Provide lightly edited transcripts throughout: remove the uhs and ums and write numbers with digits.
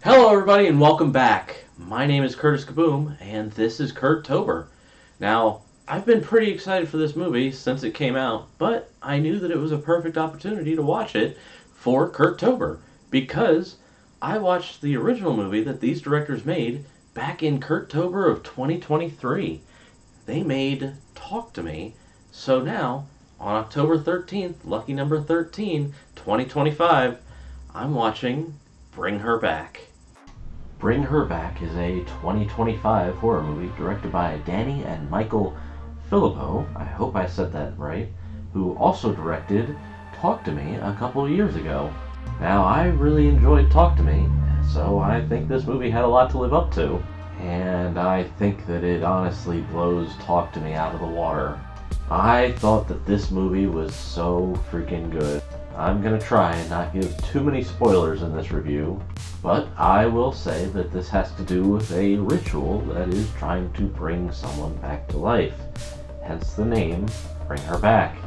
Hello everybody and welcome back. My name is Curtis Kaboom and this is Kurt-Tober. Now, I've been pretty excited for this movie since it came out, but I knew that it was a perfect opportunity to watch it for Kurt-Tober because I watched the original movie that these directors made back in Kurt-Tober of 2023. They made Talk to Me, so now on October 13th, lucky number 13, 2025, I'm watching Bring Her Back. Bring Her Back is a 2025 horror movie directed by Danny and Michael Filippo, I hope I said that right, who also directed Talk to Me a couple of years ago. Now, I really enjoyed Talk to Me, so I think this movie had a lot to live up to, and I think that it honestly blows Talk to Me out of the water. I thought that this movie was so freaking good. I'm gonna try and not give too many spoilers in this review, but I will say that this has to do with a ritual that is trying to bring someone back to life, hence the name Bring Her Back,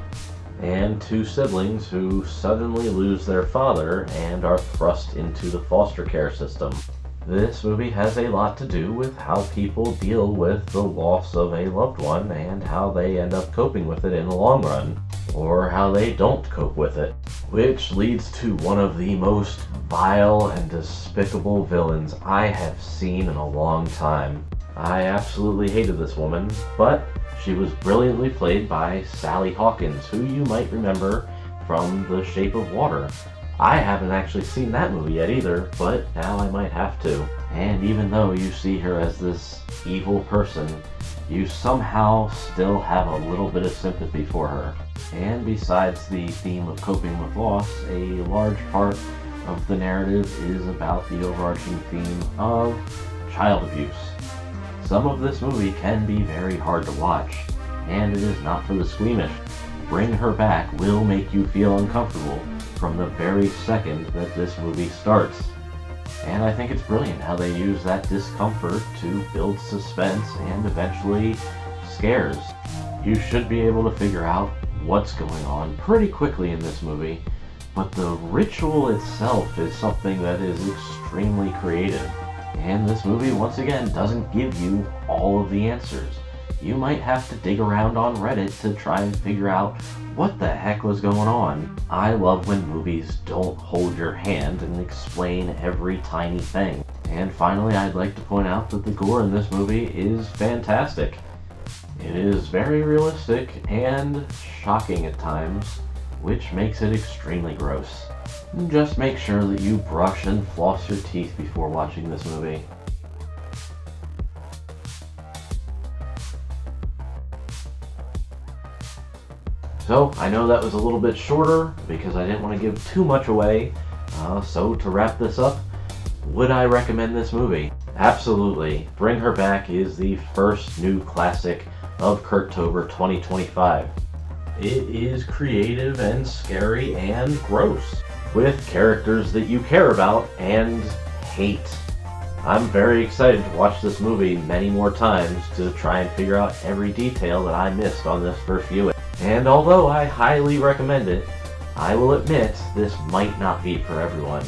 and two siblings who suddenly lose their father and are thrust into the foster care system. This movie has a lot to do with how people deal with the loss of a loved one and how they end up coping with it in the long run, or how they don't cope with it, which leads to one of the most vile and despicable villains I have seen in a long time. I absolutely hated this woman, but she was brilliantly played by Sally Hawkins, who you might remember from The Shape of Water. I haven't actually seen that movie yet either, but now I might have to. And even though you see her as this evil person, you somehow still have a little bit of sympathy for her. And besides the theme of coping with loss, a large part of the narrative is about the overarching theme of child abuse. Some of this movie can be very hard to watch, and it is not for the squeamish. Bring Her Back will make you feel uncomfortable from the very second that this movie starts. And I think it's brilliant how they use that discomfort to build suspense and eventually scares. You should be able to figure out what's going on pretty quickly in this movie, but the ritual itself is something that is extremely creative. And this movie, once again, doesn't give you all of the answers. You might have to dig around on Reddit to try and figure out what the heck was going on. I love when movies don't hold your hand and explain every tiny thing. And finally, I'd like to point out that the gore in this movie is fantastic. It is very realistic and shocking at times, which makes it extremely gross. Just make sure that you brush and floss your teeth before watching this movie. So, I know that was a little bit shorter because I didn't want to give too much away. So to wrap this up, would I recommend this movie? Absolutely. Bring Her Back is the first new classic of Kurt-Tober 2025. It is creative and scary and gross, with characters that you care about and hate. I'm very excited to watch this movie many more times to try and figure out every detail that I missed on this first viewing. And although I highly recommend it, I will admit this might not be for everyone.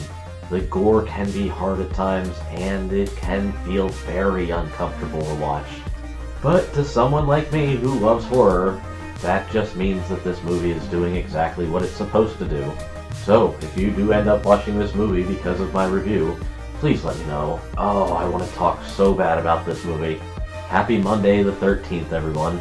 The gore can be hard at times, and it can feel very uncomfortable to watch. But to someone like me who loves horror, that just means that this movie is doing exactly what it's supposed to do. So, if you do end up watching this movie because of my review, please let me know. Oh, I want to talk so bad about this movie. Happy Monday the 13th, everyone.